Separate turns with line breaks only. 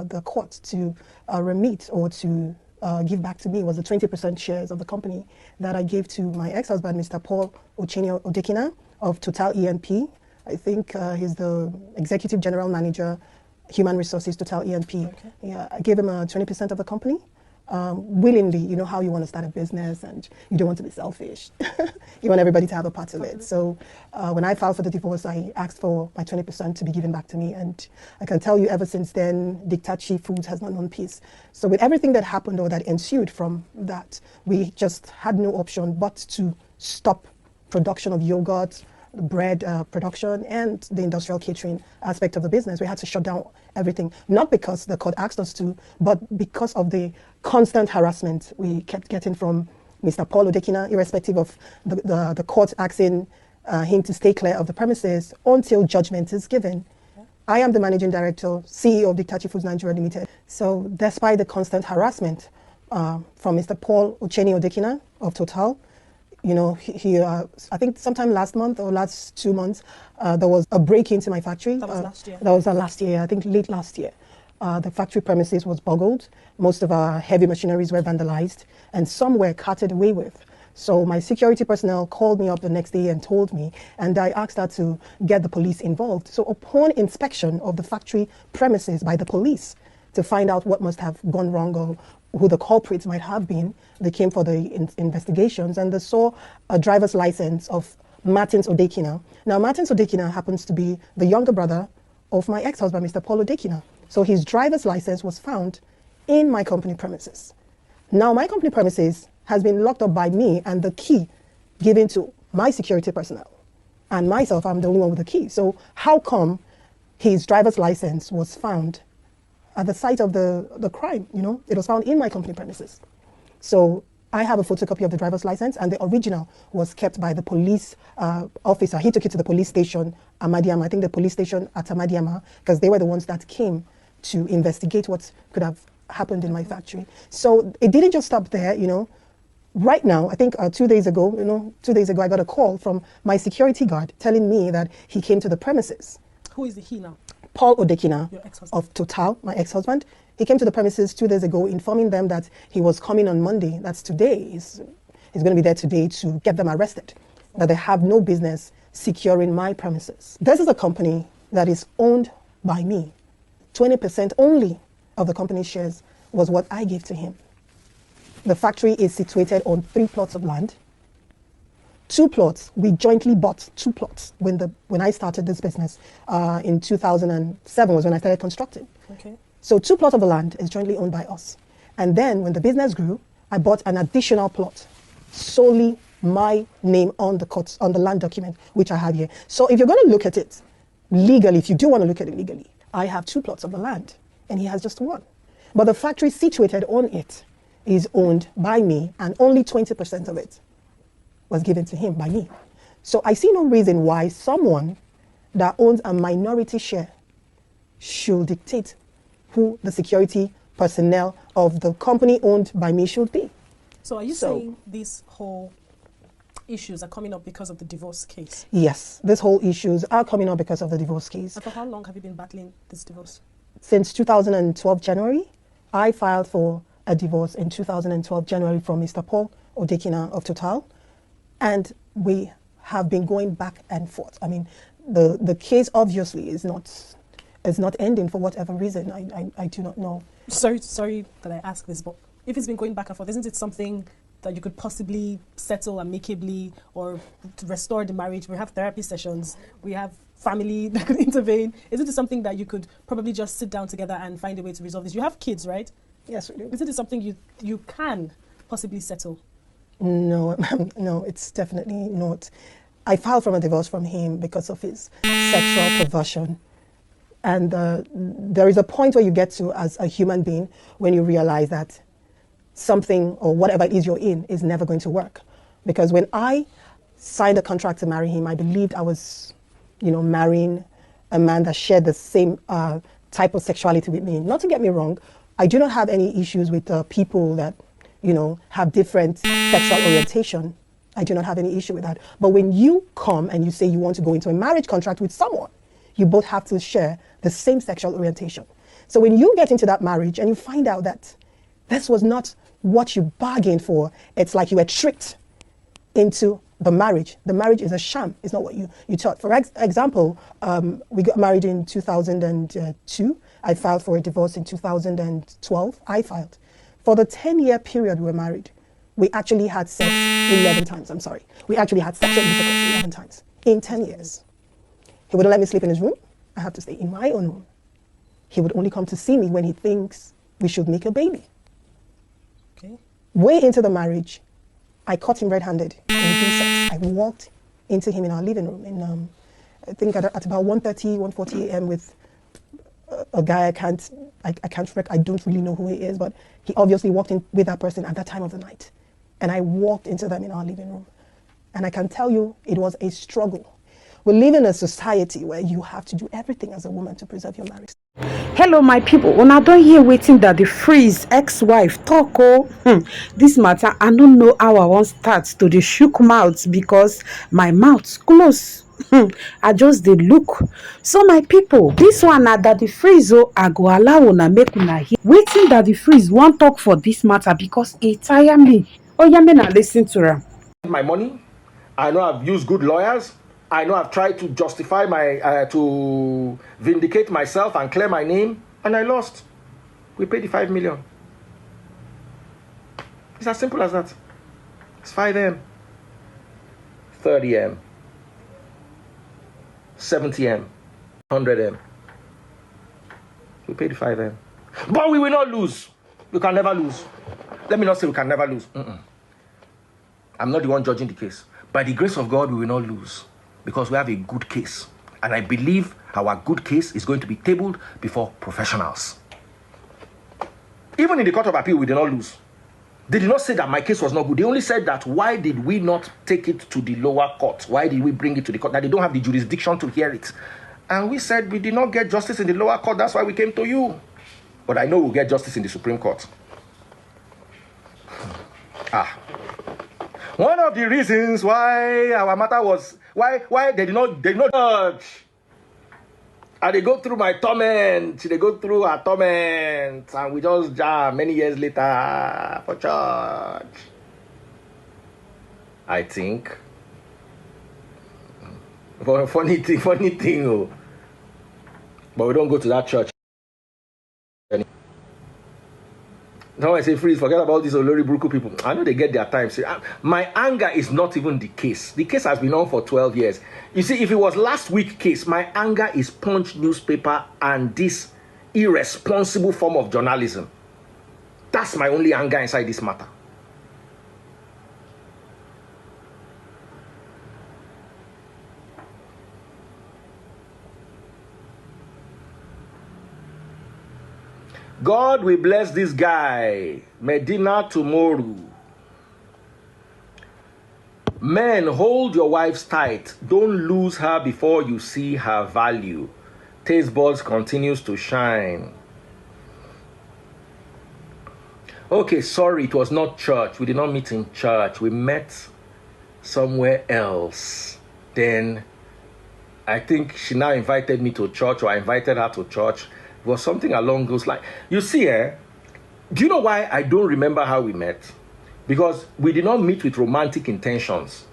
the court to remit or to give back to me was the 20% shares of the company that I gave to my ex-husband, Mr. Paul Odekina of Total E&P. I think he's the executive general manager, human resources, Total E&P. Okay. Yeah, I gave him 20% of the company. Willingly, you know how you want to start a business and you don't want to be selfish. You want everybody to have a part of it. So when I filed for the divorce, I asked for my 20% to be given back to me. And I can tell you ever since then, Adultery Foods has not known peace. So with everything that happened or that ensued from that, we just had no option but to stop production of yogurt, bread production, and the industrial catering aspect of the business. We had to shut down everything, not because the court asked us to, but because of the constant harassment we kept getting from Mr. Paul Odekina, irrespective of the court asking him to stay clear of the premises until judgment is given. Yeah. I am the managing director, CEO of Adultery Foods Nigeria Limited. So despite the constant harassment from Mr. Paul Odekina of Total, you know, I think sometime last month or last 2 months, there was a break into my factory.
That was last year.
That was last year, I think late last year. The factory premises was boggled. Most of our heavy machineries were vandalized and some were carted away with. So my security personnel called me up the next day and told me, and I asked her to get the police involved. So upon inspection of the factory premises by the police to find out what must have gone wrong or who the culprits might have been, they came for the investigations and they saw a driver's license of Martins Odekina. Now, Martins Odekina happens to be the younger brother of my ex-husband, Mr. Paul Odekina. So his driver's license was found in my company premises. Now, my company premises has been locked up by me and the key given to my security personnel. And myself, I'm the only one with the key. So how come his driver's license was found at the site of the crime? You know, it was found in my company premises. So I have a photocopy of the driver's license, and the original was kept by the police officer. He took it to the police station, Amadiama, I think the police station at Amadiama, because they were the ones that came to investigate what could have happened in my factory. So it didn't just stop there, you know. Right now, I think 2 days ago, I got a call from my security guard telling me that he came to the premises.
Who is the he now?
Paul Odekina
of
Total, my ex-husband. He came to the premises 2 days ago, informing them that he was coming on Monday. That's today. He's going to be there today to get them arrested, that they have no business securing my premises. This is a company that is owned by me. 20% only of the company's shares was what I gave to him. The factory is situated on 3 plots of land. 2 plots, we jointly bought 2 plots when I started this business in 2007 was when I started constructing. Okay. So 2 plots of the land is jointly owned by us. And then when the business grew, I bought an additional plot, solely my name on the land document, which I have here. So if you're going to look at it legally, if you do want to look at it legally, I have 2 plots of the land and he has just 1. But the factory situated on it is owned by me and only 20% of it was given to him by me. So I see no reason why someone that owns a minority share should dictate who the security personnel of the company owned by me should be.
So are you saying these whole issues are coming up because of the divorce case?
Yes, these whole issues are coming up because of the divorce case.
And for how long have you been battling this divorce?
Since 2012 January. I filed for a divorce in 2012 January from Mr. Paul Odekina of Total. And we have been going back and forth. I mean, the case obviously is not ending for whatever reason. I do not know.
Sorry that I ask this, but if it's been going back and forth, isn't it something that you could possibly settle amicably or to restore the marriage? We have therapy sessions, we have family that could intervene. Isn't it something that you could probably just sit down together and find a way to resolve this? You have kids, right?
Yes, we do.
Isn't it something you can possibly settle?
No, no, it's definitely not. I filed for a divorce from him because of his sexual perversion. And there is a point where you get to as a human being when you realize that something or whatever it is you're in is never going to work. Because when I signed a contract to marry him, I believed I was, marrying a man that shared the same type of sexuality with me. Not to get me wrong, I do not have any issues with people that have different sexual orientation. I do not have any issue with that. But when you come and you say you want to go into a marriage contract with someone, you both have to share the same sexual orientation. So when you get into that marriage and you find out that this was not what you bargained for, it's like you were tricked into the marriage. The marriage is a sham. It's not what you thought. For example, we got married in 2002. I filed for a divorce in 2012. I filed. For the 10-year period we were married, we actually had sex 11 times. I'm sorry. We actually had sexual intercourse 11 times in 10 years. He wouldn't let me sleep in his room. I have to stay in my own room. He would only come to see me when he thinks we should make a baby.
Okay.
Way into the marriage, I caught him red-handed in sex. I walked into him in our living room in, I think at about 1:30, 1:40 a.m. with a guy I don't really know who he is, but he obviously walked in with that person at that time of the night. And I walked into them in our living room. And I can tell you, it was a struggle. We live in a society where you have to do everything as a woman to preserve your marriage.
Hello my people, when I don't hear waiting that the Freez ex-wife talk this matter, I don't know how I want start to the shook mouth because my mouth's close. I just did look. So my people, this one na that the Freez I go allow una make una hear waiting that the Freez won't talk for this matter because it tire me. Oh yeah, me na listen to her.
My money, I know I've used good lawyers. I know I've tried to justify to vindicate myself and clear my name, and I lost. We paid the 5 million. It's as simple as that. It's 5M, 30M, 70M, 100M. We paid the 5M. But we will not lose. We can never lose. Let me not say we can never lose. I'm not the one judging the case. By the grace of God, we will not lose. Because we have a good case. And I believe our good case is going to be tabled before professionals. Even in the Court of Appeal, we did not lose. They did not say that my case was not good. They only said that why did we not take it to the lower court? Why did we bring it to the court? That they don't have the jurisdiction to hear it. And we said we did not get justice in the lower court. That's why we came to you. But I know we'll get justice in the Supreme Court. One of the reasons why our matter was why they did not judge. And they go through my torment. They go through our torment. And we just jam many years later for church. I think. Funny thing. Oh. But we don't go to that church. Now I say, Freez, forget about these Olori Bruku people. I know they get their time. See, my anger is not even the case. The case has been on for 12 years. You see, if it was last week's case, my anger is Punch newspaper and this irresponsible form of journalism. That's my only anger inside this matter. God will bless this guy, Medina tomorrow. Men, hold your wives tight. Don't lose her before you see her value. Taste buds continues to shine. Okay, sorry, it was not church. We did not meet in church. We met somewhere else. Then I think she now invited me to church, or I invited her to church. It was something along those lines. You see, do you know why I don't remember how we met? Because we did not meet with romantic intentions.